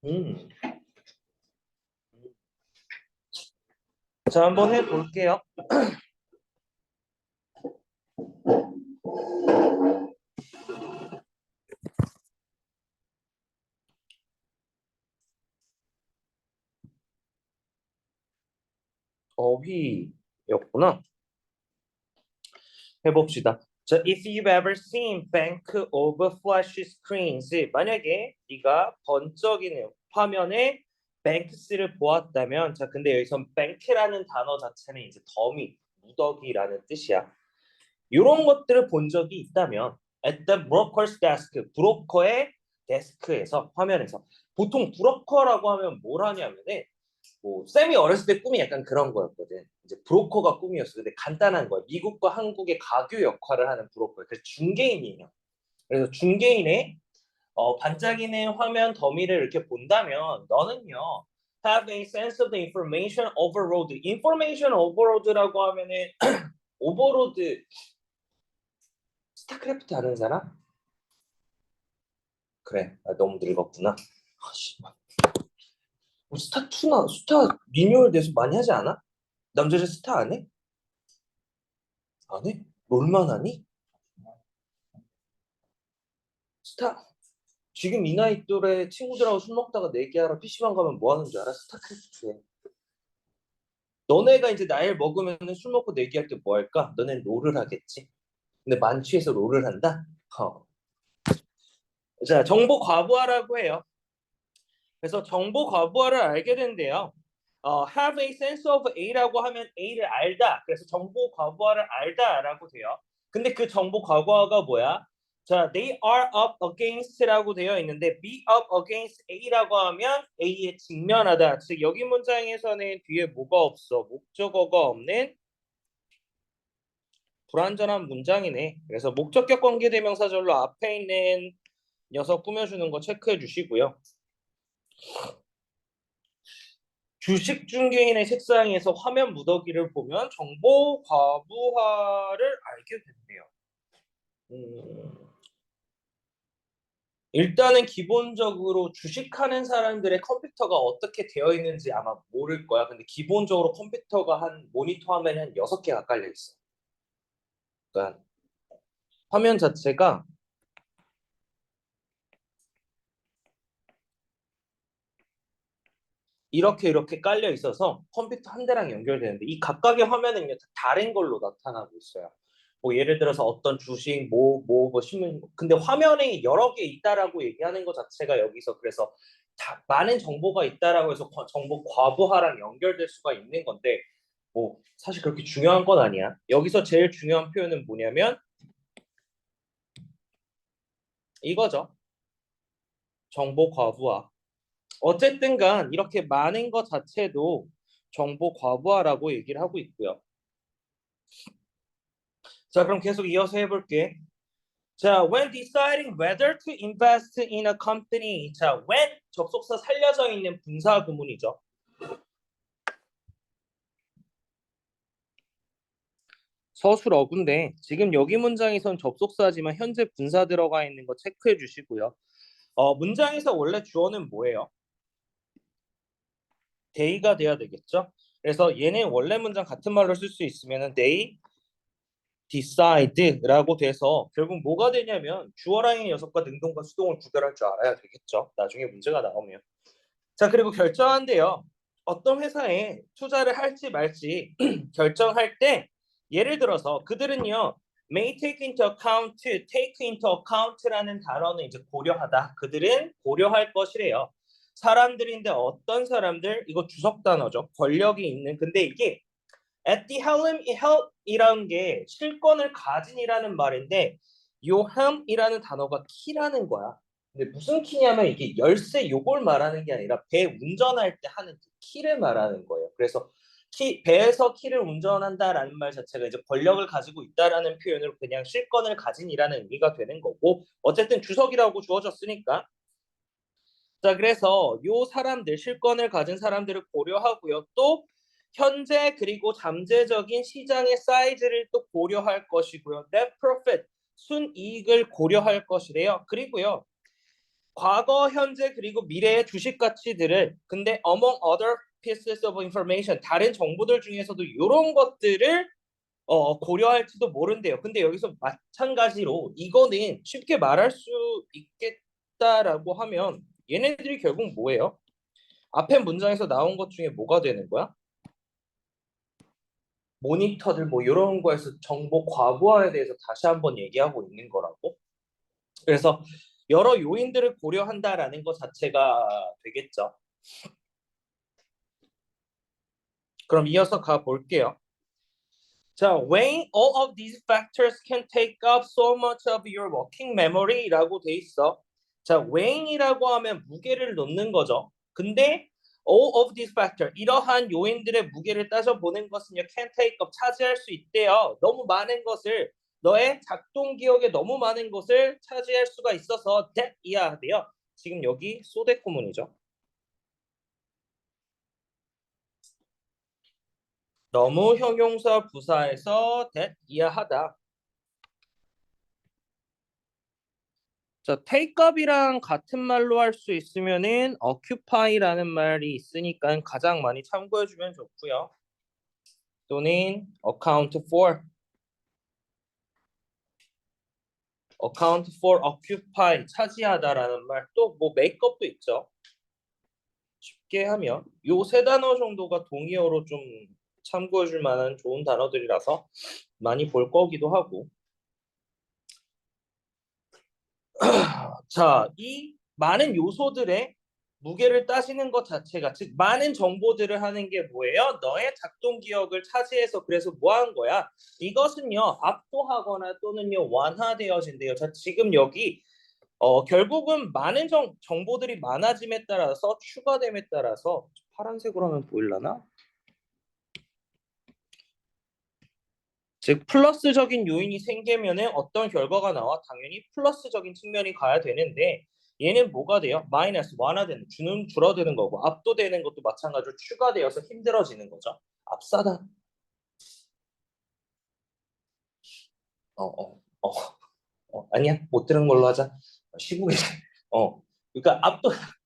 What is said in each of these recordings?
음. 자, 한번 해볼게요. 어휘였구나. 해봅시다. 자, if you've ever seen bank of flash screens, 만약에 네가 번쩍이는 화면에 banks를 보았다면, 자, 근데 여기서 bank라는 단어 자체는 이제 더미, 무더기라는 뜻이야. 이런 것들을 본 적이 있다면, at the broker's desk, 브로커의 데스크에서, 화면에서. 보통 브로커라고 하면 뭘 하냐면은 뭐 쌤이 어렸을 때 꿈이 약간 그런 거였거든. 이제 브로커가 꿈이었어. 근데 간단한 거야. 미국과 한국의 가교 역할을 하는 브로커예요. 그래서 중개인이에요. 그래서 중개인의 반짝이는 화면 더미를 이렇게 본다면 너는요 have a sense of the information overload. information overload라고 하면은 오버로드 스타크래프트 아는 사람? 그래. 아, 너무 늙었구나. 아, 씨. 뭐 스타2나 스타 리뉴얼 돼서 많이 하지 않아? 남자들 스타 안 해? 안 해? 롤만 하니? 스타 지금 이 나이 또래 친구들하고 술 먹다가 내기하러 PC방 가면 뭐 하는 줄 알아? 스타크래프트에. 너네가 이제 나이를 먹으면 술 먹고 내기할 때 뭐 할까? 너네는 롤을 하겠지. 근데 만취해서 롤을 한다? 자, 정보 과부하라고 해요. 그래서 정보 과부하를 알게 된대요. have a sense of A라고 하면 A를 알다. 그래서 정보 과부하를 알다라고 돼요. 근데 그 정보 과부하가 뭐야? 자, they are up against라고 되어 있는데 be up against A라고 하면 A에 직면하다. 즉 여기 문장에서는 뒤에 뭐가 없어? 목적어가 없는 불완전한 문장이네. 그래서 목적격 관계대명사절로 앞에 있는 녀석 꾸며주는 거 체크해 주시고요. 주식 중개인의 책상에서 화면 무더기를 보면 정보 과부하를 알게 됐네요. 일단은 기본적으로 주식하는 사람들의 컴퓨터가 어떻게 되어 있는지 아마 모를 거야. 근데 기본적으로 컴퓨터가 한 모니터 화면에 한 6개가 깔려 있어. 그러니까 화면 자체가 이렇게 깔려 있어서 컴퓨터 한 대랑 연결되는데 이 각각의 화면은요 다 다른 걸로 나타나고 있어요. 뭐 예를 들어서 어떤 주식 뭐 신문 근데 화면이 여러 개 있다라고 얘기하는 것 자체가 여기서 그래서 다 많은 정보가 있다라고 해서 정보 과부하랑 연결될 수가 있는 건데 뭐 사실 그렇게 중요한 건 아니야. 여기서 제일 중요한 표현은 뭐냐면 이거죠. 정보 과부하. 어쨌든 간 이렇게 많은 것 자체도 정보 과부하라고 얘기를 하고 있고요. 자, 그럼 계속 이어서 해볼게. 자, when deciding whether to invest in a company. 자, when 접속사 살려져 있는 분사 구문이죠. 서술어군데 지금 여기 문장에선 접속사지만 현재 분사 들어가 있는 거 체크해 주시고요. 문장에서 원래 주어는 뭐예요? they가 돼야 되겠죠? 그래서 얘는 원래 문장 같은 말로 쓸 수 있으면은 they decide라고 돼서 결국 뭐가 되냐면 주어라인 녀석과 능동과 수동을 구별할 줄 알아야 되겠죠. 나중에 문제가 나오면. 자, 그리고 결정한대요. 어떤 회사에 투자를 할지 말지 결정할 때 예를 들어서 그들은요. may take into account, take into account라는 단어는 이제 고려하다. 그들은 고려할 것이래요. 사람들인데 어떤 사람들? 이거 주석 단어죠. 권력이 있는. 근데 이게 at the helm이라는 게 실권을 가진이라는 말인데 요 helm이라는 단어가 키라는 거야. 근데 무슨 키냐면 이게 열쇠 요걸 말하는 게 아니라 배 운전할 때 하는 그 키를 말하는 거예요. 그래서 배에서 키를 운전한다라는 말 자체가 이제 권력을 가지고 있다라는 표현으로 그냥 실권을 가진이라는 의미가 되는 거고 어쨌든 주석이라고 주어졌으니까 자, 그래서 요 사람들, 실권을 가진 사람들을 고려하고요. 또 현재 그리고 잠재적인 시장의 사이즈를 또 고려할 것이고요. net profit, 순이익을 고려할 것이래요. 그리고요. 과거, 현재 그리고 미래의 주식 가치들을 근데 among other pieces of information 다른 정보들 중에서도 이런 것들을 고려할지도 모른대요. 근데 여기서 마찬가지로 이거는 쉽게 말할 수 있겠다라고 하면 얘네들이 결국 뭐예요? 앞에 문장에서 나온 것 중에 뭐가 되는 거야? 모니터들 뭐 이런 거에서 정보 과부하에 대해서 다시 한번 얘기하고 있는 거라고. 그래서 여러 요인들을 고려한다라는 것 자체가 되겠죠. 그럼 이어서 가 볼게요. 자, weighing all of these factors can take up so much of your working memory라고 돼 있어. 자, weighing이라고 하면 무게를 놓는 거죠. 근데 all of these factors 이러한 요인들의 무게를 따져보는 것은요 can take up 차지할 수 있대요. 너무 많은 것을 너의 작동 기억에 너무 많은 것을 차지할 수가 있어서 that 이해하대요. 지금 여기 소대 구문이죠. 너무 형용사 부사에서 that 이해하다. 자, take up이랑 같은 말로 할 수 있으면은 occupy라는 말이 있으니까 가장 많이 참고해 주면 좋고요. 또는 account for occupy 차지하다라는 말 또 뭐 make up도 있죠. 쉽게 하면 요 세 단어 정도가 동의어로 좀 참고해 줄 만한 좋은 단어들이라서 많이 볼 거기도 하고. 자, 이 많은 요소들의 무게를 따지는 것 자체가 즉 많은 정보들을 하는 게 뭐예요? 너의 작동 기억을 차지해서 그래서 뭐 한 거야? 이것은요 압도하거나 또는요 완화되어진대요. 자, 지금 여기 결국은 많은 정보들이 많아짐에 따라서 추가됨에 따라서 파란색으로 하면 보일라나? 즉 플러스적인 요인이 생기면은 어떤 결과가 나와? 당연히 플러스적인 측면이 가야 되는데 얘는 뭐가 돼요? 마이너스 완화되는 주는 줄어드는 거고 압도되는 것도 마찬가지로 추가되어서 힘들어지는 거죠. 압사다. 아니야 못 들은 걸로 하자. 쉬고 계세. 그러니까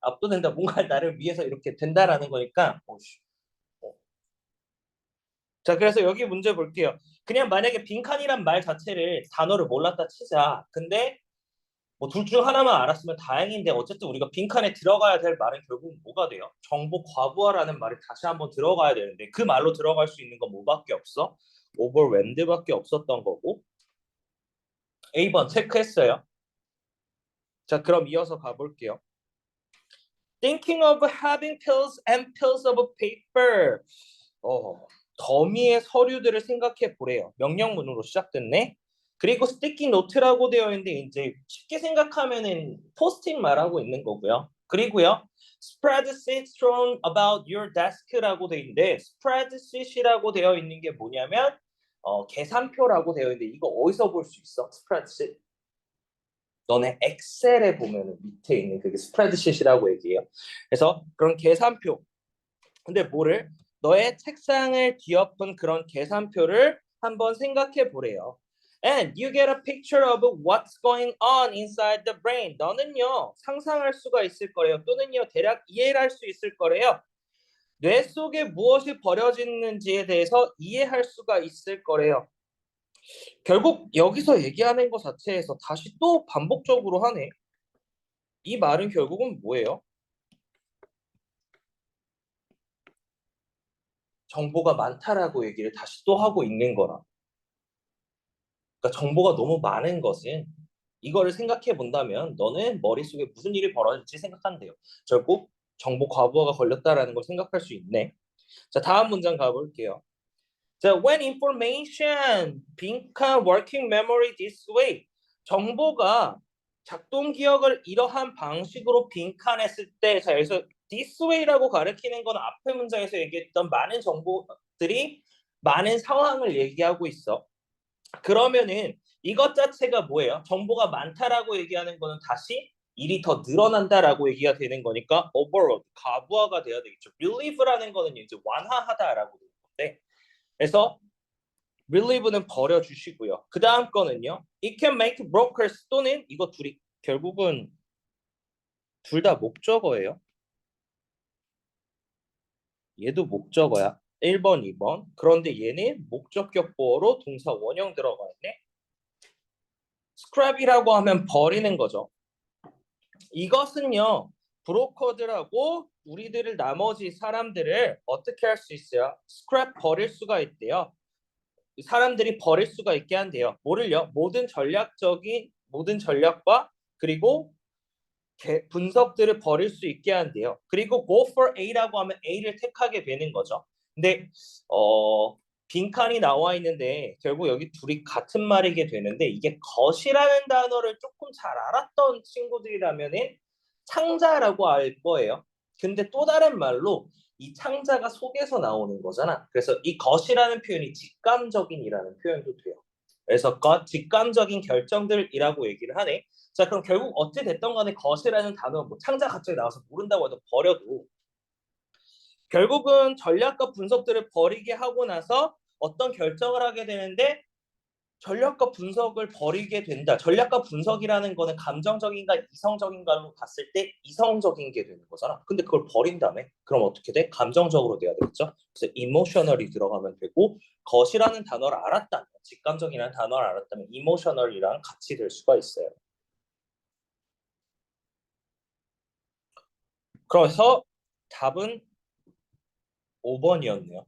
압도된다. 뭔가 나를 위해서 이렇게 된다라는 거니까. 자, 그래서 여기 문제 볼게요. 그냥 만약에 빈칸이란 말 자체를 단어를 몰랐다 치자. 근데 뭐 둘 중 하나만 알았으면 다행인데 어쨌든 우리가 빈칸에 들어가야 될 말은 결국 뭐가 돼요? 정보 과부하라는 말이 다시 한번 들어가야 되는데 그 말로 들어갈 수 있는 건 뭐밖에 없어? overwhelmed밖에 없었던 거고. A번 체크했어요. 자, 그럼 이어서 가볼게요. Thinking of having pills and pills of paper. 더미의 서류들을 생각해 보래요. 명령문으로 시작됐네. 그리고 스티키 노트라고 되어 있는데 이제 쉽게 생각하면은 포스팅 말하고 있는 거고요. 그리고요. spreadsheet thrown about your desk라고 되어 있는데 spreadsheet이라고 되어 있는 게 뭐냐면 계산표라고 되어 있는데 이거 어디서 볼 수 있어? spreadsheet. 너네 엑셀에 보면은 밑에 있는 그게 스프레드시트라고 얘기해요. 그래서 그런 계산표. 근데 뭐를 너의 책상을 뒤엎은 그런 계산표를 한번 생각해 보래요. And you get a picture of what's going on inside the brain. 너는요 상상할 수가 있을 거래요. 또는요 대략 이해를 할 수 있을 거래요. 뇌 속에 무엇이 벌어지는지에 대해서 이해할 수가 있을 거래요. 결국 여기서 얘기하는 것 자체에서 다시 또 반복적으로 하네. 이 말은 결국은 뭐예요? 정보가 많다라고 얘기를 다시 또 하고 있는 거라. 그러니까 정보가 너무 많은 것은 이거를 생각해 본다면 너는 머릿속에 무슨 일이 벌어질지 생각한대요. 결국 정보 과부하가 걸렸다라는 걸 생각할 수 있네. 자, 다음 문장 가볼게요. 자, when information 빈칸 working memory this way 정보가 작동 기억을 이러한 방식으로 빈칸했을 때 자, 여기서 this way라고 가리키는 건 앞에 문장에서 얘기했던 많은 정보들이 많은 상황을 얘기하고 있어. 그러면은 이것 자체가 뭐예요? 정보가 많다라고 얘기하는 거는 다시 일이 더 늘어난다라고 얘기가 되는 거니까 overload, 과부하가 돼야 되겠죠. relieve라는 거는 이제 완화하다라고 되는 건데 그래서 relieve는 버려주시고요. 그 다음 거는요. It can make brokers 또는 이거 둘이 결국은 둘 다 목적어예요. 얘도 목적어야. 1번, 2번. 그런데 얘는 목적격 보어로 동사 원형 들어가 있네. scrap이라고 하면 버리는 거죠. 이것은요. 브로커들하고 우리들을 나머지 사람들을 어떻게 할 수 있어요? scrap 버릴 수가 있대요. 사람들이 버릴 수가 있게 한대요. 뭐를요? 모든 전략과 그리고 분석들을 버릴 수 있게 한대요. 그리고 go for A라고 하면 A를 택하게 되는 거죠. 근데 빈칸이 나와 있는데 결국 여기 둘이 같은 말이게 되는데 이게 것이라는 단어를 조금 잘 알았던 친구들이라면은 창자라고 알 거예요. 근데 또 다른 말로 이 창자가 속에서 나오는 거잖아. 그래서 이 것이라는 표현이 직감적인이라는 표현도 돼요. 그래서 직감적인 결정들이라고 얘기를 하네. 자, 그럼 결국 어찌 됐던 간에 것이라는 단어, 뭐 창자 갑자기 나와서 모른다고 해도 버려도 결국은 전략과 분석들을 버리게 하고 나서 어떤 결정을 하게 되는데 전략과 분석을 버리게 된다. 전략과 분석이라는 거는 감정적인가 이성적인가로 봤을 때 이성적인 게 되는 거잖아. 근데 그걸 버린다며? 그럼 어떻게 돼? 감정적으로 돼야 되겠죠? 그래서 emotional이 들어가면 되고 것이라는 단어를 알았다면, 직감적이라는 단어를 알았다면 emotional이랑 같이 될 수가 있어요. 그래서 답은 5번이었네요.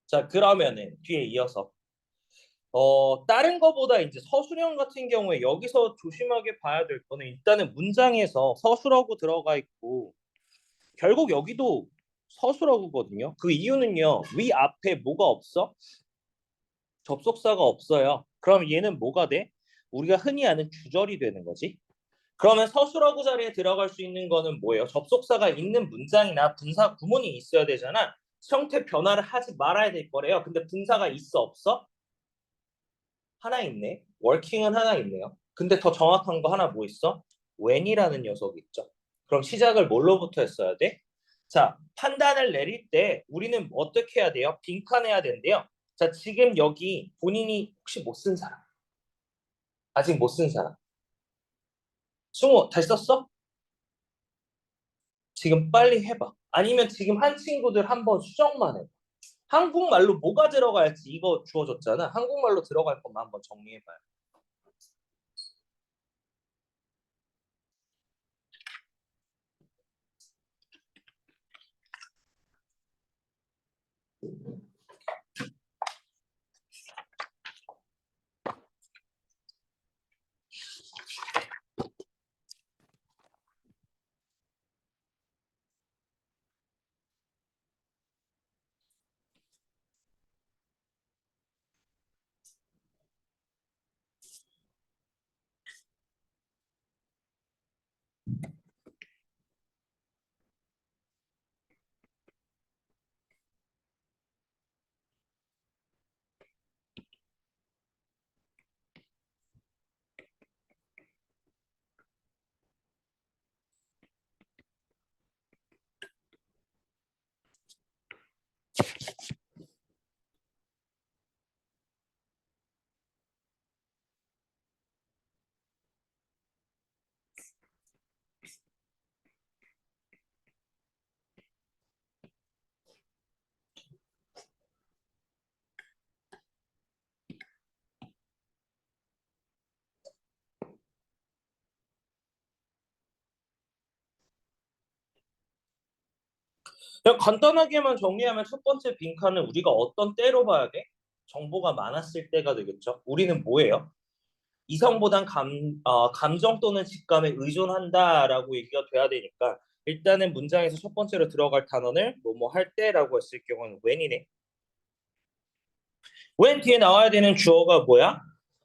자, 그러면은 뒤에 이어서 다른 거보다 이제 서술형 같은 경우에 여기서 조심하게 봐야 될 거는 일단은 문장에서 서술어구 들어가 있고 결국 여기도 서술어구거든요. 그 이유는요. 위 앞에 뭐가 없어? 접속사가 없어요. 그럼 얘는 뭐가 돼? 우리가 흔히 아는 주절이 되는 거지. 그러면 서술어구 자리에 들어갈 수 있는 거는 뭐예요? 접속사가 있는 문장이나 분사 구문이 있어야 되잖아. 형태 변화를 하지 말아야 될 거래요. 근데 분사가 있어 없어? 하나 있네. working은 하나 있네요. 근데 더 정확한 거 하나 뭐 있어? when이라는 녀석이 있죠. 그럼 시작을 뭘로부터 했어야 돼? 자, 판단을 내릴 때 우리는 어떻게 해야 돼요? 빈칸해야 된대요. 자, 지금 여기 본인이 혹시 못 쓴 사람? 아직 못 쓴 사람? 승우, 다시 썼어? 지금 빨리 해봐. 아니면 지금 한 친구들 한번 수정만 해. 한국말로 뭐가 들어갈지 이거 주어졌잖아. 한국말로 들어갈 것만 한번 정리해봐요. 그냥 간단하게만 정리하면 첫 번째 빈칸은 우리가 어떤 때로 봐야 돼? 정보가 많았을 때가 되겠죠. 우리는 뭐예요? 이성보단 감정 또는 직감에 의존한다라고 얘기가 돼야 되니까 일단은 문장에서 첫 번째로 들어갈 단어를 뭐뭐 할 때라고 했을 경우는 when이네. when 뒤에 나와야 되는 주어가 뭐야?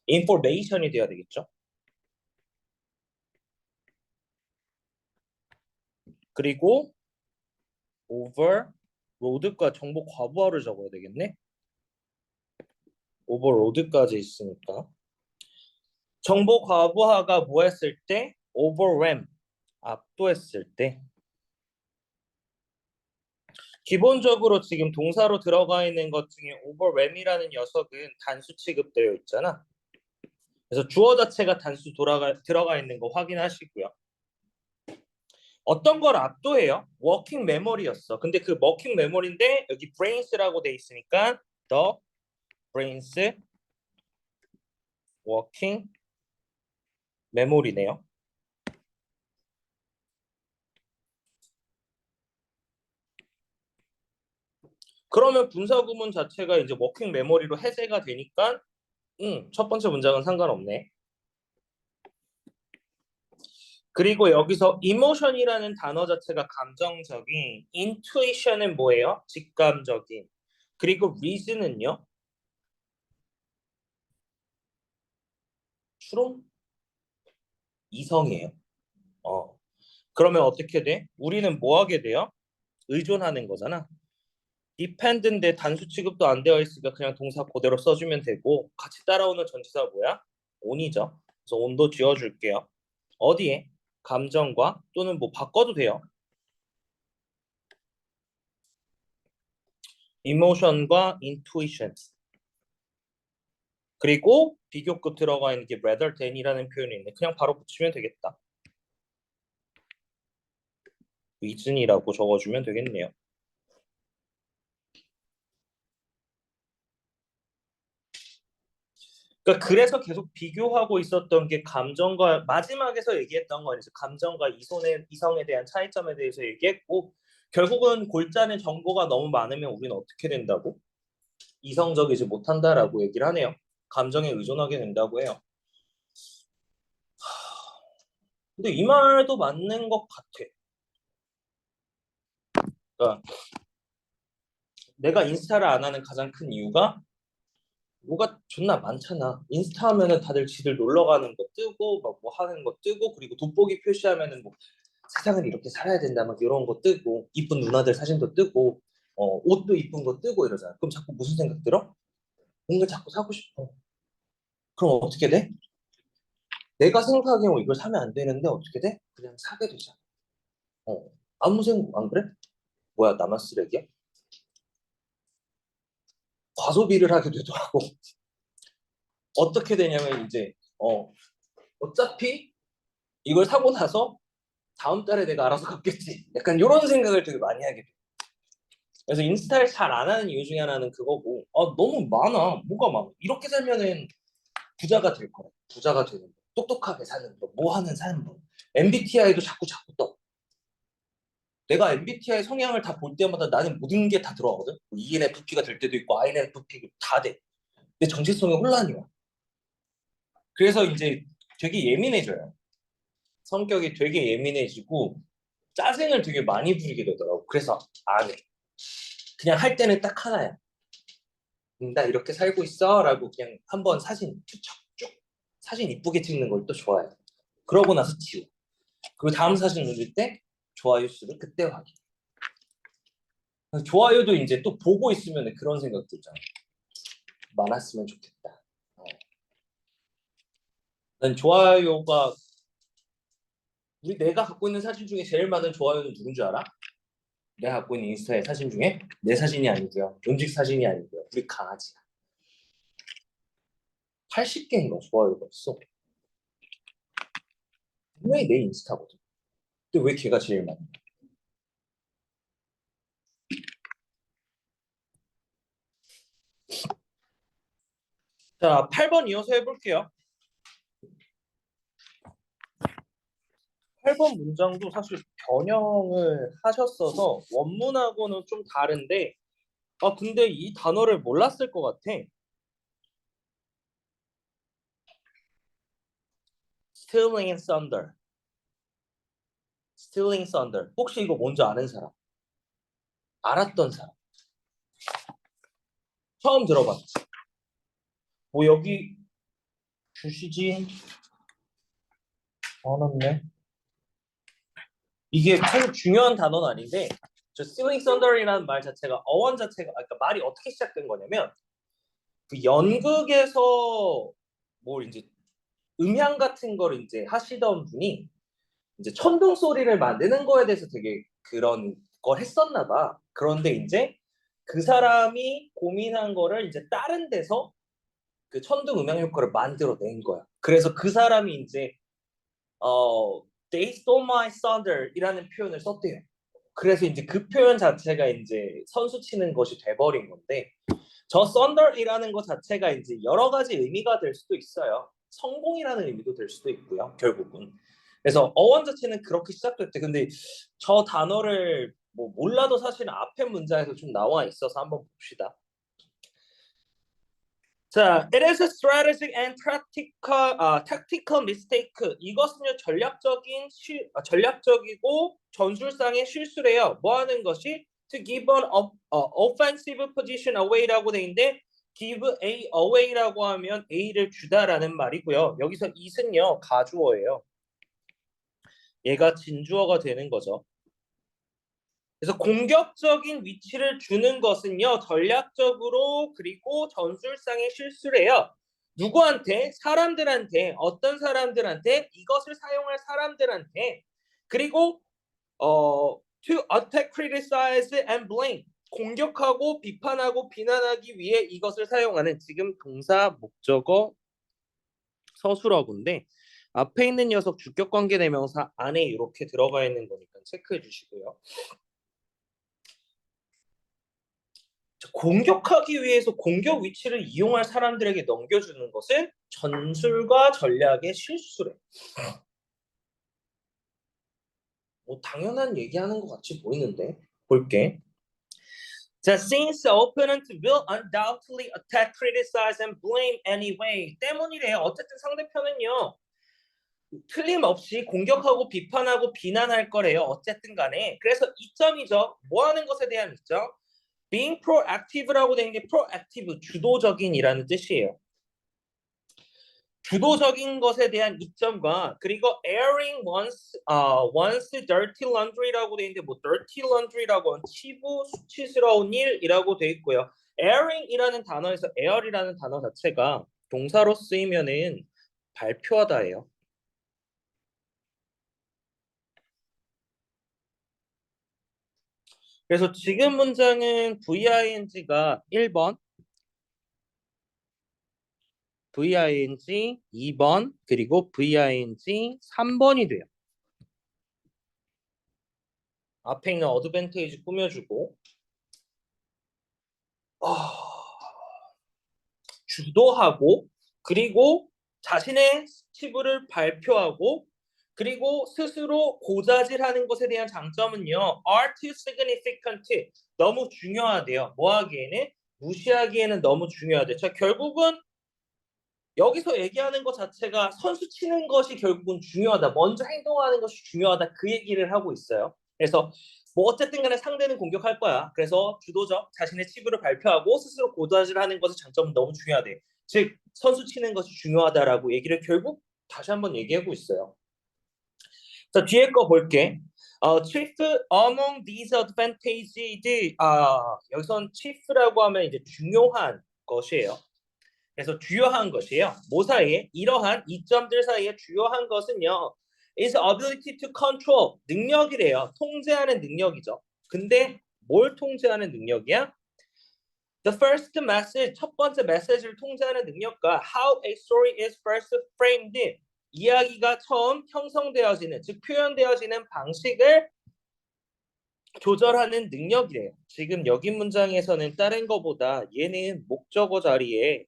information이 돼야 되겠죠. 그리고 overload과 정보 과부하를 적어야 되겠네. overload까지 있으니까. 정보 과부하가 뭐 했을 때? overwhelm, 압도했을 때. 기본적으로 지금 동사로 들어가 있는 것 중에 overwhelm이라는 녀석은 단수 취급되어 있잖아. 그래서 주어 자체가 단수 들어가 있는 거 확인하시고요. 어떤 걸 압도해요? 워킹 메모리였어. 근데 그 워킹 메모리인데 여기 brains라고 돼 있으니까 the brains working 메모리네요. 그러면 분사 구문 자체가 이제 워킹 메모리로 해제가 되니까 첫 번째 문장은 상관없네. 그리고 여기서 emotion이라는 단어 자체가 감정적인, intuition은 뭐예요? 직감적인. 그리고 reason은요? 추론? 이성이에요. 어. 그러면 어떻게 돼? 우리는 뭐 하게 돼요? 의존하는 거잖아. depend인데 단수 취급도 안 되어 있으니까 그냥 동사 그대로 써주면 되고 같이 따라오는 전치사 뭐야? on이죠. 그래서 on도 지워줄게요. 어디에? 감정과 또는 뭐 바꿔도 돼요. emotion과 intuition. 그리고 비교 끝 들어가 있는 게 rather than이라는 표현이 있네. 그냥 바로 붙이면 되겠다. reason이라고 적어주면 되겠네요. 그러니까 그래서 계속 비교하고 있었던 게 감정과 마지막에서 얘기했던 건 이제 감정과 이성에 대한 차이점에 대해서 얘기했고 결국은 골자는 정보가 너무 많으면 우리는 어떻게 된다고? 이성적이지 못한다라고 얘기를 하네요. 감정에 의존하게 된다고 해요. 근데 이 말도 맞는 것 같아. 그러니까 내가 인스타를 안 하는 가장 큰 이유가 뭐가 존나 많잖아. 인스타 하면은 다들 지들 놀러 가는 거 뜨고 막 뭐 하는 거 뜨고 그리고 돋보기 표시하면은 뭐 세상을 이렇게 살아야 된다 막 이런 거 뜨고 이쁜 누나들 사진도 뜨고 옷도 이쁜 거 뜨고 이러잖아. 그럼 자꾸 무슨 생각 들어? 뭔가 자꾸 사고 싶어. 그럼 어떻게 돼? 내가 생각하기에 이걸 사면 안 되는데 어떻게 돼? 그냥 사게 되잖아. 어. 아무 생각 안 그래? 뭐야 나만 쓰레기야? 과소비를 하게 되더라고. 어떻게 되냐면 이제 어차피 이걸 사고 나서 다음 달에 내가 알아서 갚겠지. 약간 이런 생각을 되게 많이 하게 돼. 그래서 인스타를 잘 안 하는 이유 중에 하나는 그거고, 너무 많아. 뭐가 많아. 이렇게 살면은 부자가 될 거야. 부자가 되는 거. 똑똑하게 사는 거. 뭐 하는 사는 거. MBTI도 자꾸 떠. 내가 MBTI 성향을 다 볼 때마다 나는 모든 게 다 들어가거든. 뭐 ENFP가 될 때도 있고 INFP 다 돼. 내 정체성에 혼란이 와. 그래서 이제 되게 예민해져요. 성격이 되게 예민해지고 짜증을 되게 많이 부리게 되더라고. 그래서 안 해. 그냥 할 때는 딱 하나야. 나 이렇게 살고 있어라고 그냥 한번 사진 쭉 사진 이쁘게 찍는 걸 또 좋아해. 그러고 나서 지워. 그리고 다음 사진 올릴 때 좋아요 수를 그때 확인. 좋아요도 이제 또 보고 있으면 그런 생각 들잖아. 많았으면 좋겠다. 난 좋아요가 내가 갖고 있는 사진 중에 제일 많은 좋아요는 누군 줄 알아? 내가 갖고 있는 인스타의 사진 중에 내 사진이 아니고요. 음식 사진이 아니고요. 우리 강아지야. 80개인가 좋아요가 있어. 분명히 내 인스타거든. 근데 왜 걔가 제일 많아? 자, 8번 이어서 해볼게요. 8번 문장도 사실 변형을 하셨어서 원문하고는 좀 다른데, 근데 이 단어를 몰랐을 것 같아. Stealing Thunder. Stealing Thunder. 혹시 이거 뭔지 아는 사람? 알았던 사람? 처음 들어봤지? 뭐 여기 주시지 않았네. 이게 참 중요한 단어는 아닌데, 저 Stealing Thunder이라는 말 자체가 어원 자체가 그러니까 말이 어떻게 시작된 거냐면 그 연극에서 뭐 이제 음향 같은 걸 이제 하시던 분이 이제 천둥 소리를 만드는 거에 대해서 되게 그런 걸 했었나 봐. 그런데 이제 그 사람이 고민한 거를 이제 다른 데서 그 천둥 음향 효과를 만들어낸 거야. 그래서 그 사람이 이제 어 They stole my thunder이라는 표현을 썼대요. 그래서 이제 그 표현 자체가 이제 선수 치는 것이 돼버린 건데 저 thunder이라는 것 자체가 이제 여러 가지 의미가 될 수도 있어요. 성공이라는 의미도 될 수도 있고요. 결국은. 그래서 어원 자체는 그렇게 시작됐대. 근데 저 단어를 뭐 몰라도 사실 앞에 문장에서 좀 나와 있어서 한번 봅시다. 자, it is a strategic and tactical mistake. 이것은요 전략적이고 전술상의 실수래요. 뭐 하는 것이 to give an offensive position away라고 돼 있는데 give A away라고 하면 A를 주다라는 말이고요. 여기서 it은요 가주어예요. 얘가 진주어가 되는 거죠. 그래서 공격적인 위치를 주는 것은요 전략적으로 그리고 전술상의 실수래요. 누구한테? 사람들한테. 어떤 사람들한테? 이것을 사용할 사람들한테. 그리고 to attack, criticize and blame. 공격하고 비판하고 비난하기 위해 이것을 사용하는 지금 동사 목적어 서술어구인데 앞에 있는 녀석 주격관계 대명사 안에 이렇게 들어가 있는 거니까 체크해 주시고요. 공격하기 위해서 공격 위치를 이용할 사람들에게 넘겨주는 것은 전술과 전략의 실수래. 뭐 당연한 얘기하는 것 같이 보이는데 볼게. 자, since the opponent will undoubtedly attack, criticize, and blame anyway. 때문이래요. 어쨌든 상대편은요. 틀림없이 공격하고 비판하고 비난할 거래요. 어쨌든 간에. 그래서 이점이죠. 뭐 하는 것에 대한 이점? being proactive라고 되는 게 proactive, 주도적인이라는 뜻이에요. 주도적인 것에 대한 이점과 그리고 airing once dirty laundry라고 돼 있는데 뭐 dirty laundry라고 하면 치부 수치스러운 일이라고 돼 있고요. airing이라는 단어에서 air이라는 단어 자체가 동사로 쓰이면은 발표하다예요. 그래서 지금 문장은 VING가 1번, VING 2번, 그리고 VING 3번이 돼요. 앞에 있는 어드밴테이지 꾸며주고 주도하고 그리고 자신의 치부를 발표하고 그리고 스스로 고자질하는 것에 대한 장점은요. are too significant. 너무 중요하대요. 뭐 하기에는? 무시하기에는 너무 중요하대요. 자, 결국은 여기서 얘기하는 것 자체가 선수 치는 것이 결국은 중요하다. 먼저 행동하는 것이 중요하다. 그 얘기를 하고 있어요. 그래서 뭐 어쨌든 간에 상대는 공격할 거야. 그래서 주도적 자신의 치부를 발표하고 스스로 고자질하는 것의 장점은 너무 중요하대. 즉 선수 치는 것이 중요하다라고 얘기를 결국 다시 한번 얘기하고 있어요. 자, 뒤에 거 볼게. chief among these advantages. 여기선 chief라고 하면 이제 중요한 것이에요. 그래서 주요한 것이에요. 뭐 사이에? 이러한 이점들 사이에 주요한 것은요. is ability to control. 능력이래요. 통제하는 능력이죠. 근데 뭘 통제하는 능력이야? The first message, 첫 번째 메시지를 통제하는 능력과 how a story is first framed. 이야기가 처음 형성되어지는, 즉 표현되어지는 방식을 조절하는 능력이래요. 지금 여기 문장에서는 다른 거보다 얘는 목적어 자리에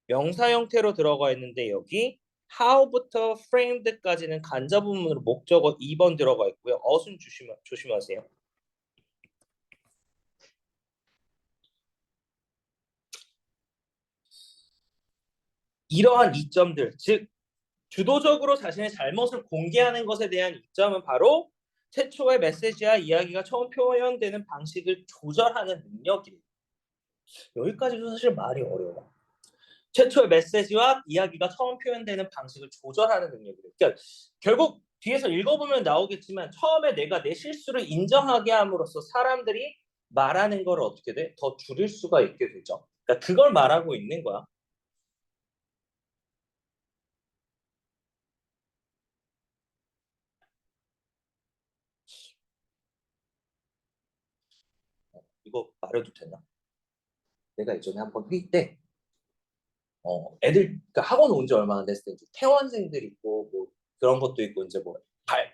명사 형태로 들어가 있는데 여기 how부터 framed까지는 간접부문으로 목적어 2번 들어가 있고요. 어순 조심하세요. 이러한 이점들, 즉 주도적으로 자신의 잘못을 공개하는 것에 대한 이점은 바로 최초의 메시지와 이야기가 처음 표현되는 방식을 조절하는 능력이에요. 여기까지도 사실 말이 어려워. 최초의 메시지와 이야기가 처음 표현되는 방식을 조절하는 능력이에요. 그러니까 결국 뒤에서 읽어보면 나오겠지만 처음에 내가 내 실수를 인정하게 함으로써 사람들이 말하는 걸 어떻게 돼? 더 줄일 수가 있게 되죠. 그러니까 그걸 말하고 있는 거야. 이거 말해도 되나? 내가 예전에 한번 회의 때 애들 그러니까 학원 온 지 얼마나 됐을 때 태원생들 있고 뭐 그런 것도 있고 이제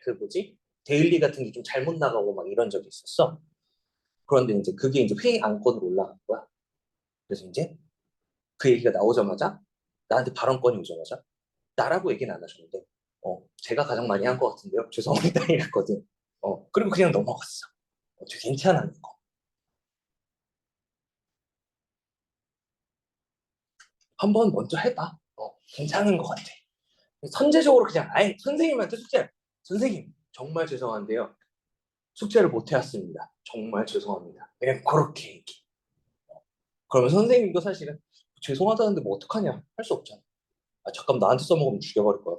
그 뭐지? 데일리 같은 게 좀 잘못 나가고 막 이런 적이 있었어. 그런데 이제 그게 이제 회의 안건으로 올라간 거야. 그래서 이제 그 얘기가 나오자마자 나한테 발언권이 오자마자 나라고 얘기는 안 하셨는데 제가 가장 많이 한 것 같은데요. 죄송합니다 이랬거든. 그리고 그냥 넘어갔어. 되게 괜찮은 거. 한번 먼저 해봐. 괜찮은 것 같아. 선제적으로 그냥 아예 선생님한테 선생님 정말 죄송한데요. 숙제를 못 해왔습니다. 정말 죄송합니다. 그냥 그렇게 얘기. 그러면 선생님도 사실은 죄송하다는데 뭐 어떡하냐 할 수 없잖아. 잠깐 나한테 써먹으면 죽여버릴 거야.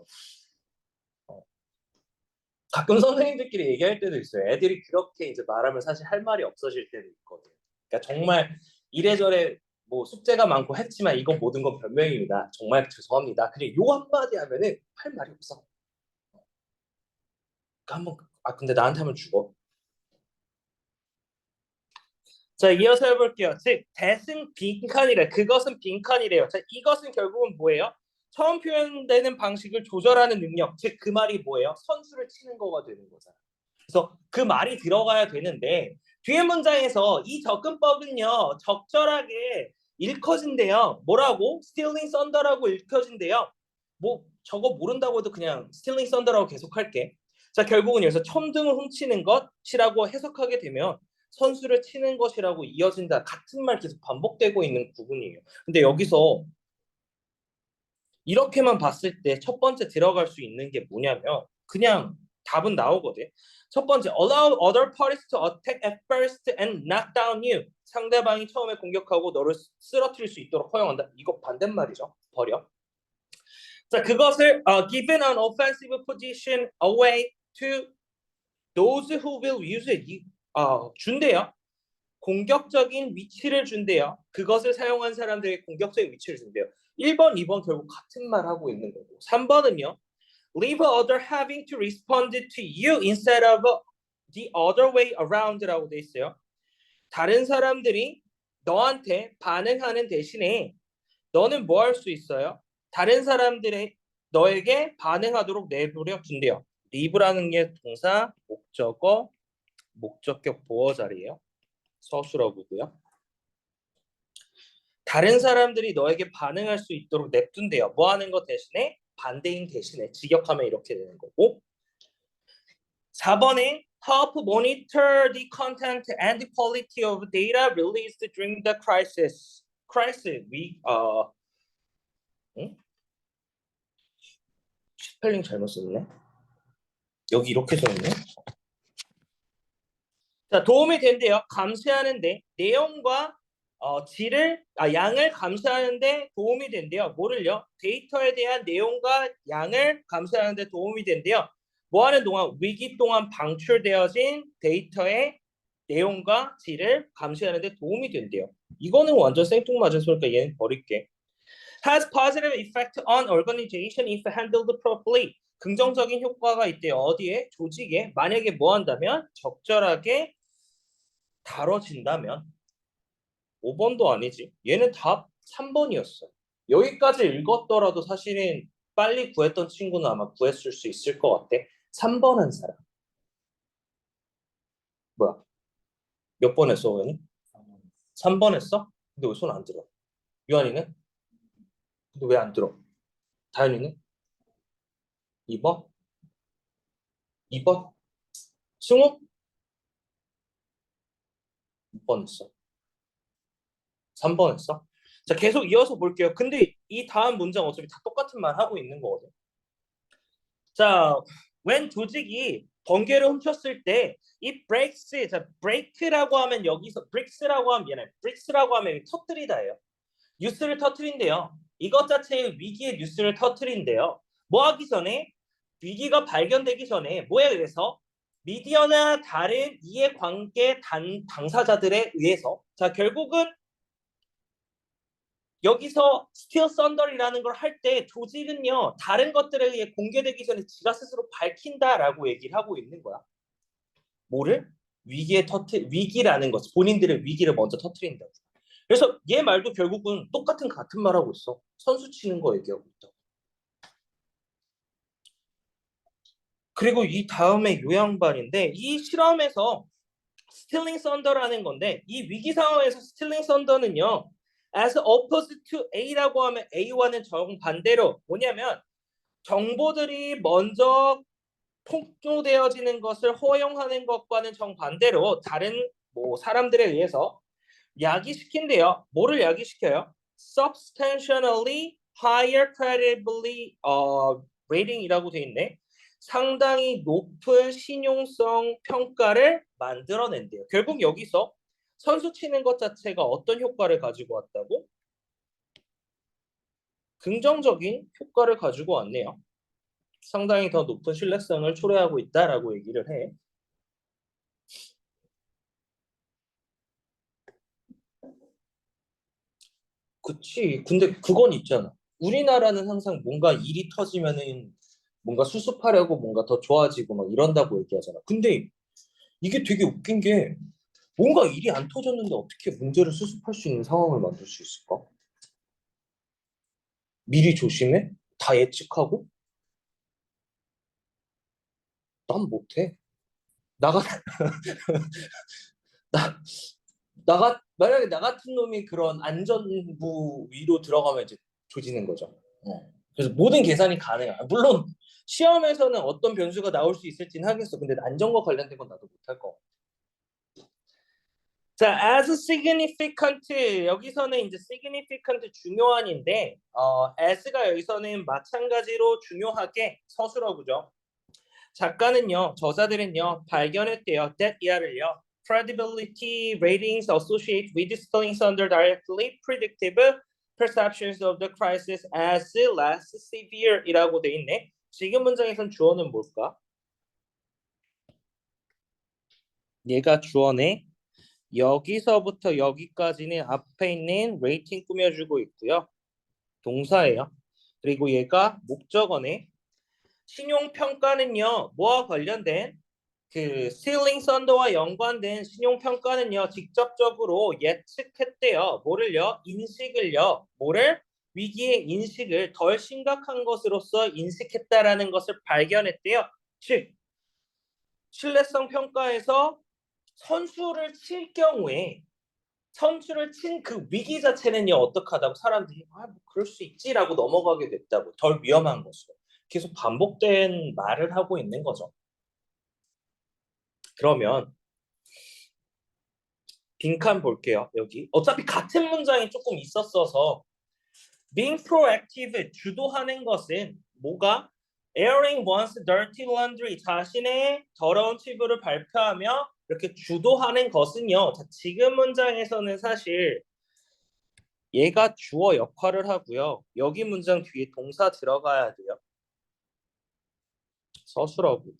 어, 가끔 선생님들끼리 얘기할 때도 있어요. 애들이 그렇게 이제 말하면 사실 할 말이 없어질 때도 있거든. 그러니까 정말 이래저래 뭐 숙제가 많고 했지만 이건 모든 건 변명입니다. 정말 죄송합니다. 그냥 요 한마디 하면은 할 말이 없어. 그러니까 한번 근데 나한테 하면 죽어. 자, 이어서 해볼게요. 즉, that은 빈칸이래. 그것은 빈칸이래요. 자, 이것은 결국은 뭐예요? 처음 표현되는 방식을 조절하는 능력. 즉, 그 말이 뭐예요? 선수를 치는 거가 되는 거잖아. 그래서 그 말이 들어가야 되는데 뒤에 문장에서 이 접근법은요 적절하게 읽혀진대요. 뭐라고? Stealing Thunder라고 읽혀진대요. 뭐 저거 모른다고 해도 그냥 Stealing Thunder라고 계속 할게. 자 결국은 여기서 천둥을 훔치는 것이라고 해석하게 되면 선수를 치는 것이라고 이어진다. 같은 말 계속 반복되고 있는 부분이에요. 근데 여기서 이렇게만 봤을 때 첫 번째 들어갈 수 있는 게 뭐냐면 그냥 답은 나오거든. 첫 번째, allow other parties to attack at first and knock down you. 상대방이 처음에 공격하고 너를 쓰러뜨릴 수 있도록 허용한다. 이거 반대말이죠. 버려. 자, 그것을 given an offensive position away to those who will use it. 준대요. 공격적인 위치를 준대요. 그것을 사용한 사람들에게 공격적인 위치를 준대요. 1번, 2번 결국 같은 말 하고 있는 거고 3번은요. Leave other having to respond to you instead of the other way around라고 돼 있어요. 다른 사람들이 너한테 반응하는 대신에 너는 뭐 할 수 있어요? 다른 사람들의 너에게 반응하도록 내버려 둔대요. leave라는 게 동사, 목적어, 목적격 보어 자리예요. 서술어고요. 다른 사람들이 너에게 반응할 수 있도록 냅둔대요. 뭐 하는 것 대신에? 반대인 대신에 직역하면 이렇게 되는 거고 4번에 help monitor the content and the quality of data released during the crisis. crisis, 응? 스펠링 잘못 썼네. 여기 이렇게 써있네. 자, 도움이 된대요. 감시하는데 내용과 양을 감시하는데 도움이 된대요. 뭐를요? 데이터에 대한 내용과 양을 감시하는데 도움이 된대요. 뭐 하는 동안? 위기 동안 방출되어진 데이터의 내용과 질을 감시하는데 도움이 된대요. 이거는 완전 생뚱맞은 소리니까 얘는 버릴게. Has positive effect on organization if handled properly. 긍정적인 효과가 있대요. 어디에? 조직에. 만약에 뭐 한다면? 적절하게 다뤄진다면. 5번도 아니지. 얘는 답 3번이었어. 여기까지 읽었더라도 사실은 빨리 구했던 친구는 아마 구했을 수 있을 것 같아. 3번 한 사람. 뭐야? 몇 번 했어, 오현이? 3번 했어? 근데 왜 손 안 들어? 유한이는? 근데 왜 안 들어? 다현이는? 2번? 2번? 승우? 6번 했어. 3번 했어? 자, 계속 이어서 볼게요. 근데 이 다음 문장 어차피 다 똑같은 말 하고 있는 거거든. 자, when 조직이 번개를 훔쳤을 때 이 breaks, 자, break라고 하면 여기서 bricks라고 하면 얘네 bricks라고 하면 터뜨리다예요. 뉴스를 터뜨린대요. 이것 자체의 위기의 뉴스를 터뜨린대요. 뭐 하기 전에 위기가 발견되기 전에 뭐에 의해서 미디어나 다른 이해관계 당사자들에 의해서 자 결국은 여기서 스틸 썬더이라는 걸 할 때 조직은요 다른 것들에 의해 공개되기 전에 지가 스스로 밝힌다라고 얘기를 하고 있는 거야. 뭐를? 위기라는 것, 본인들의 위기를 먼저 터뜨린다. 그래서 얘 말도 결국은 같은 말 하고 있어. 선수 치는 거 얘기하고 있다. 그리고 이 다음에 요양반인데 이 실험에서 스틸링 썬더라는 건데 이 위기 상황에서 스틸링 썬더는요. as opposed to A라고 하면 A와는 정반대로 뭐냐면 정보들이 먼저 폭로되어지는 것을 허용하는 것과는 정반대로 다른 뭐 사람들에 의해서 야기시킨대요. 뭐를 야기시켜요? Substantially higher credibility rating이라고 돼 있네. 상당히 높은 신용성 평가를 만들어낸대요. 결국 여기서 선수 치는 것 자체가 어떤 효과를 가지고 왔다고? 긍정적인 효과를 가지고 왔네요. 상당히 더 높은 신뢰성을 초래하고 있다라고 얘기를 해. 그치. 근데 그건 있잖아. 우리나라는 항상 뭔가 일이 터지면은 뭔가 수습하려고 뭔가 더 좋아지고 막 이런다고 얘기하잖아. 근데 이게 되게 웃긴 게 뭔가 일이 안 터졌는데 어떻게 문제를 수습할 수 있는 상황을 만들 수 있을까? 미리 조심해? 다 예측하고? 난 못해. 나가 나 만약에 나 같은 놈이 그런 안전부 위로 들어가면 이제 조지는 거죠. 그래서 모든 계산이 가능해. 물론 시험에서는 어떤 변수가 나올 수 있을지는 하겠어. 근데 안전과 관련된 건 나도 못할 거. 자, as significant 여기서는 이제 significant 중요한인데 as가 여기서는 마찬가지로 중요하게 서술어구죠. 작가는요, 저자들은요 발견했대요. that 이하를요. credibility ratings associate with studies under directly predictive perceptions of the crisis as less severe 이라고 돼 있네. 지금 문장에선 주어는 뭘까? 얘가 주어네. 여기서부터 여기까지는 앞에 있는 레이팅 꾸며주고 있고요. 동사예요. 그리고 얘가 목적어네. 신용평가는요. 뭐와 관련된 그 스틸링 썬더와 연관된 신용평가는요. 직접적으로 예측했대요. 뭐를요? 인식을요. 뭐를? 위기의 인식을 덜 심각한 것으로서 인식했다라는 것을 발견했대요. 즉, 신뢰성 평가에서 선수를 칠 경우에 선수를 친 그 위기 자체는요 어떡하다고 사람들이 뭐 그럴 수 있지라고 넘어가게 됐다고 덜 위험한 것으로 계속 반복된 말을 하고 있는 거죠. 그러면 빈칸 볼게요. 여기 어차피 같은 문장이 조금 있었어서 being proactive 주도하는 것은 뭐가 airing one's dirty laundry 자신의 더러운 치부를 발표하며 이렇게 주도하는 것은요. 자, 지금 문장에서는 사실 얘가 주어 역할을 하고요. 여기 문장 뒤에 동사 들어가야 돼요. 서술어고요.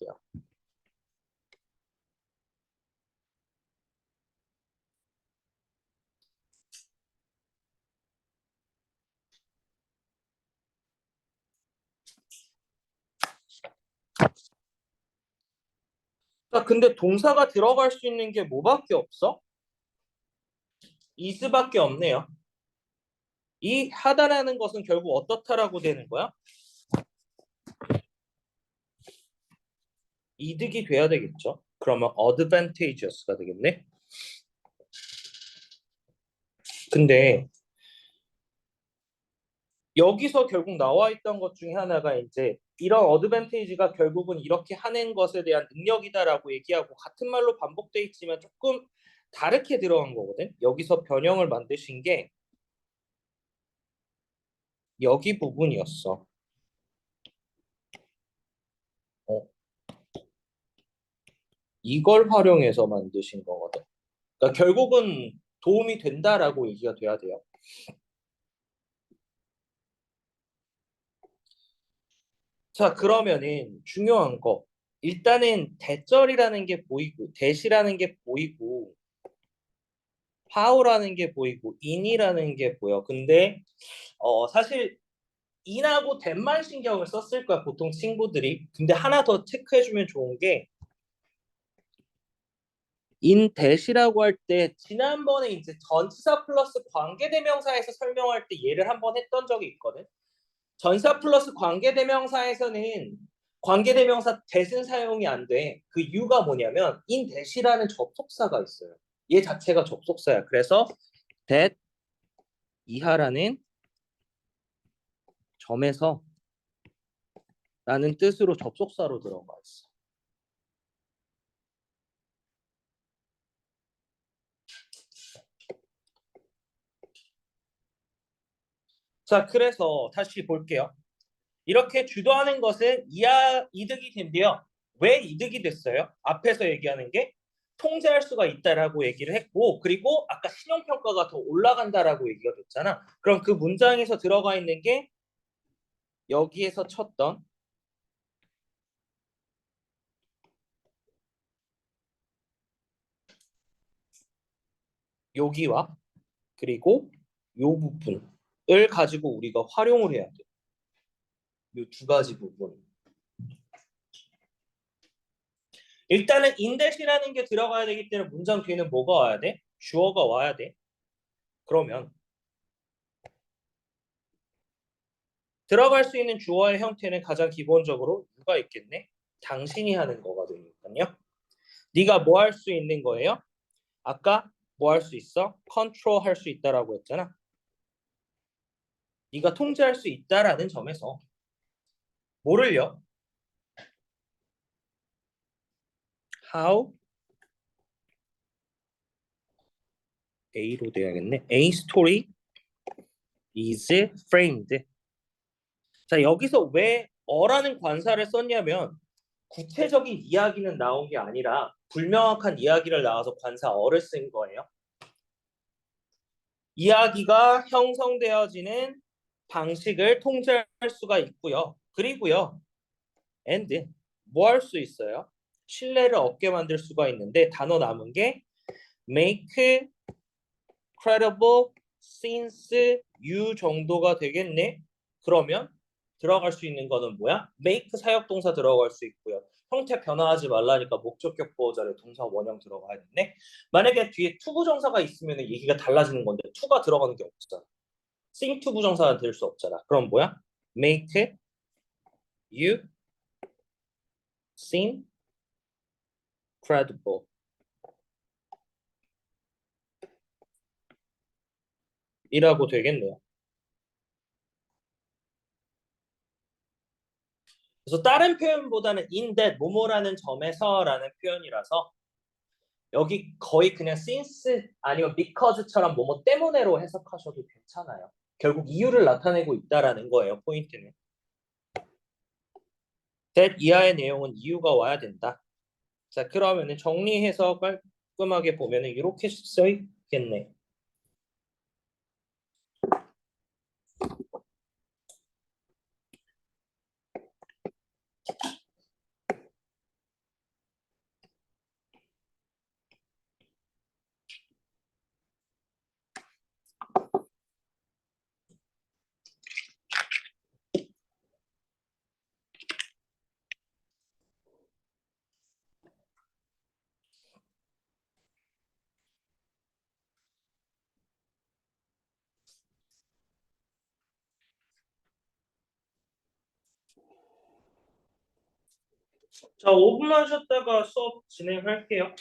자, 근데 동사가 들어갈 수 있는 게 뭐밖에 없어? is밖에 없네요. 이 하다라는 것은 결국 어떻다라고 되는 거야? 이득이 돼야 되겠죠. 그러면 advantageous가 되겠네. 근데 여기서 결국 나와 있던 것 중에 하나가 이제 이런 어드밴테이지가 결국은 이렇게 하는 것에 대한 능력이다라고 얘기하고 같은 말로 반복돼 있지만 조금 다르게 들어간 거거든. 여기서 변형을 만드신 게 여기 부분이었어. 어, 이걸 활용해서 만드신 거거든. 그러니까 결국은 도움이 된다라고 얘기가 돼야 돼요. 자, 그러면은 중요한 거. 일단은 대절이라는 게 보이고 대시라는 게 보이고 how라는 게 보이고 in이라는 게 보여. 근데 사실 in하고 that만 신경을 썼을 거야 보통 친구들이. 근데 하나 더 체크해주면 좋은 게 in that이라고 할 때 지난번에 이제 전치사 플러스 관계대명사에서 설명할 때 얘를 한번 했던 적이 있거든. 전사 플러스 관계대명사에서는 관계대명사 that은 사용이 안 돼. 그 이유가 뭐냐면 in that이라는 접속사가 있어요. 얘 자체가 접속사야. 그래서 that 이하라는 점에서 라는 뜻으로 접속사로 들어가 있어. 자, 그래서 다시 볼게요. 이렇게 주도하는 것은 이득이 된대요. 왜 이득이 됐어요? 앞에서 얘기하는 게 통제할 수가 있다라고 얘기를 했고, 그리고 아까 신용평가가 더 올라간다라고 얘기가 됐잖아. 그럼 그 문장에서 들어가 있는 게 여기에서 쳤던 여기와 그리고 요 부분을 가지고 우리가 활용을 해야 돼. 요 두 가지 부분. 일단은 인댓이라는 게 들어가야 되기 때문에 문장 뒤에는 뭐가 와야 돼? 주어가 와야 돼. 그러면 들어갈 수 있는 주어의 형태는 가장 기본적으로 누가 있겠네? 당신이 하는 거가 되니까요. 네가 뭐 할 수 있는 거예요? 아까 뭐 할 수 있어? 컨트롤 할 수 있다라고 했잖아. 네가 통제할 수 있다라는 점에서 뭐를요? How A로 돼야겠네. A story is framed. 자, 여기서 왜 어라는 관사를 썼냐면 구체적인 이야기는 나온 게 아니라 불명확한 이야기를 나와서 관사 어를 쓴 거예요. 이야기가 형성되어지는 방식을 통제할 수가 있고요. 그리고요. and 뭐 할 수 있어요? 신뢰를 얻게 만들 수가 있는데 단어 남은 게 make credible since you 정도가 되겠네. 그러면 들어갈 수 있는 거는 뭐야? make 사역동사 들어갈 수 있고요. 형태 변화하지 말라니까 목적격 보호자를 동사 원형 들어가야겠네. 만약에 뒤에 to 부정사가 있으면 얘기가 달라지는 건데 to가 들어가는 게 없잖아. sing to 부정사가 될 수 없잖아. 그럼 뭐야? make you seem credible 이라고 되겠네요. 그래서 다른 표현보다는 in that 뭐뭐라는 점에서라는 표현이라서 여기 거의 그냥 since 아니면 because처럼 뭐뭐 때문에로 해석하셔도 괜찮아요. 결국 이유를 나타내고 있다라는 거예요. 포인트는. that 이하의 내용은 이유가 와야 된다. 자, 그러면은 정리해서 깔끔하게 보면은 이렇게 써 있겠네. 자, 5분만 쉬었다가 수업 진행할게요.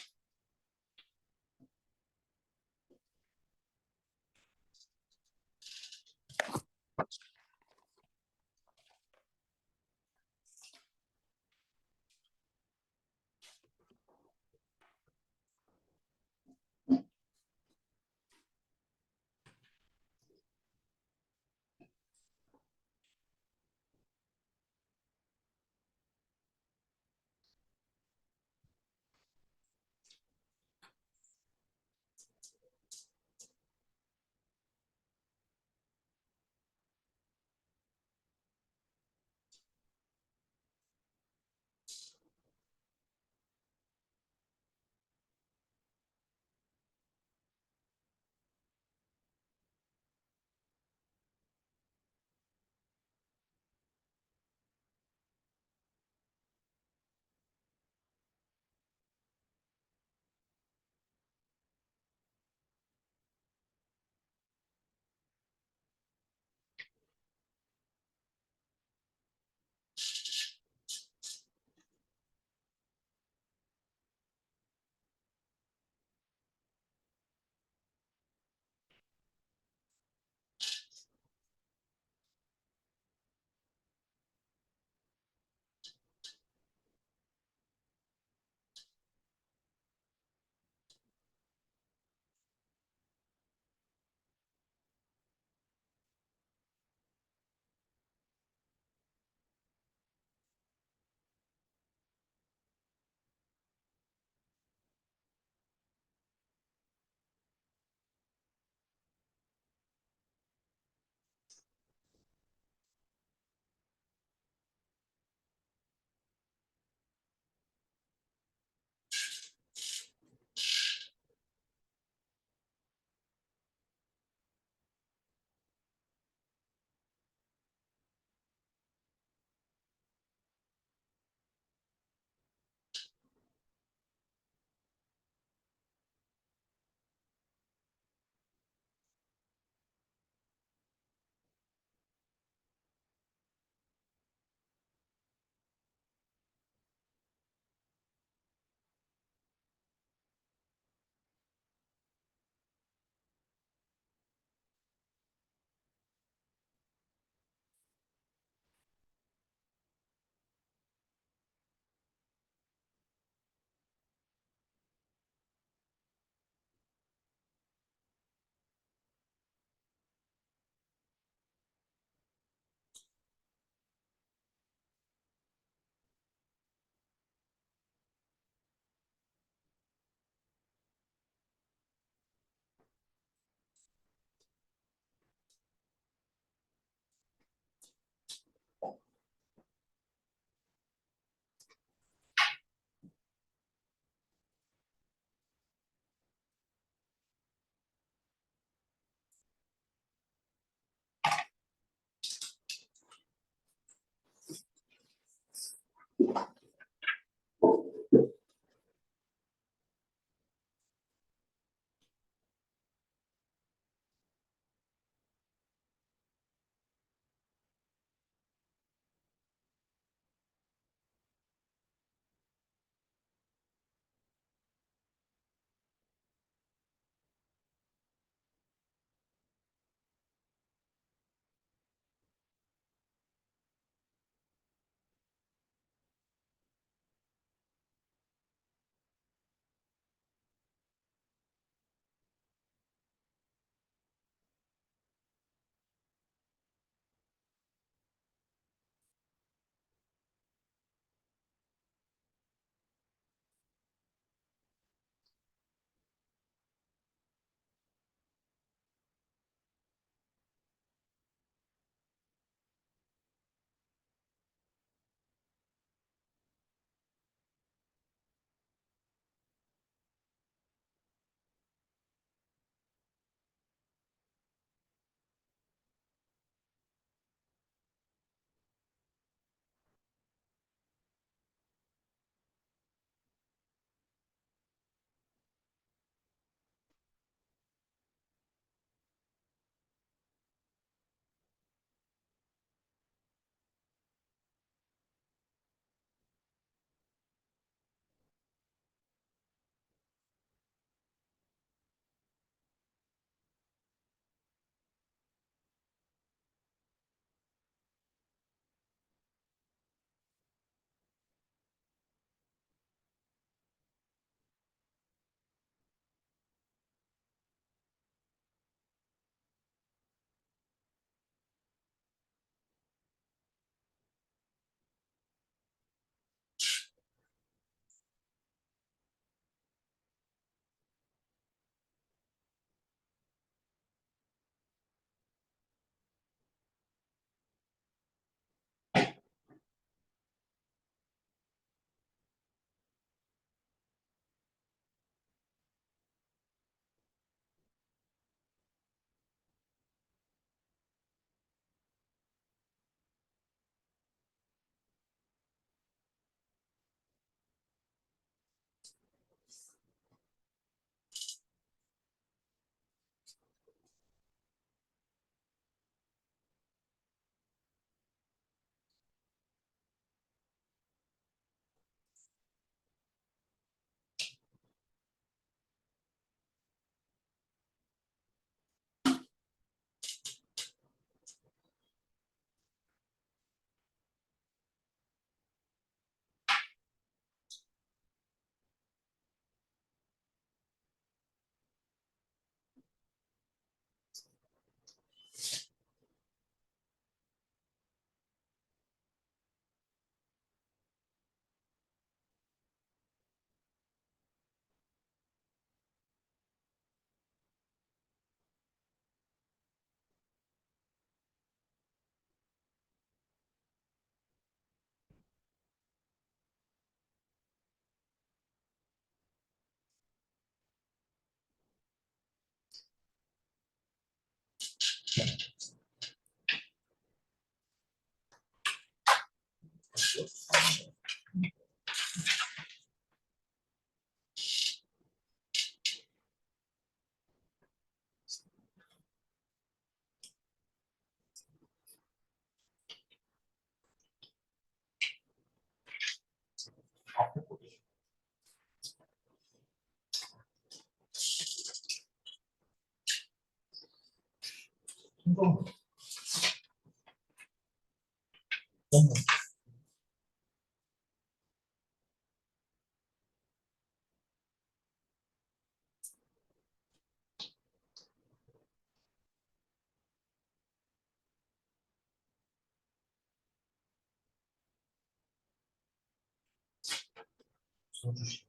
써주시.